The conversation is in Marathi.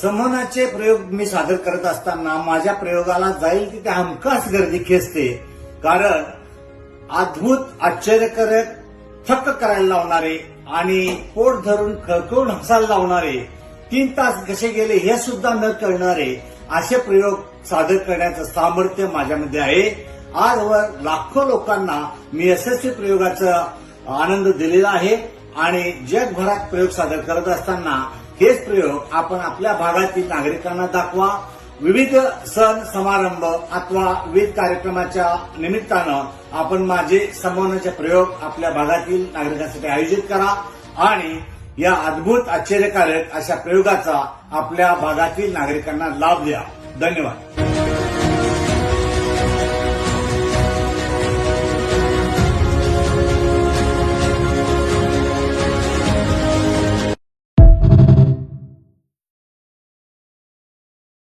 संमोहनाचे प्रयोग मी सादर करत असताना माझ्या प्रयोगाला जाईल तिथे हमखास गर्दी खेचते. कारण अद्भुत, आश्चर्यकारक, थक्क करायला लावणारे आणि पोट धरून खळखळून हसायला लावणारे, 3 तास कसे गेले हे सुद्धा न कळणारे असे प्रयोग सादर करण्याचं सामर्थ्य माझ्यामध्ये आहे. आजवर लाखो लोकांना मी यशस्वी प्रयोगाचा आनंद दिलेला आहे आणि जगभरात प्रयोग सादर करत असताना हेच प्रयोग आपण आपल्या भागातील नागरिकांना दाखवा. विविध सण समारंभ अथवा विविध कार्यक्रमाच्या निमित्तानं आपण माझे संमोहनाचे प्रयोग आपल्या भागातील नागरिकांसाठी आयोजित करा आणि या अद्भुत, आश्चर्यकारक अशा प्रयोगाचा आपल्या भागातील नागरिकांना लाभ द्या. धन्यवाद.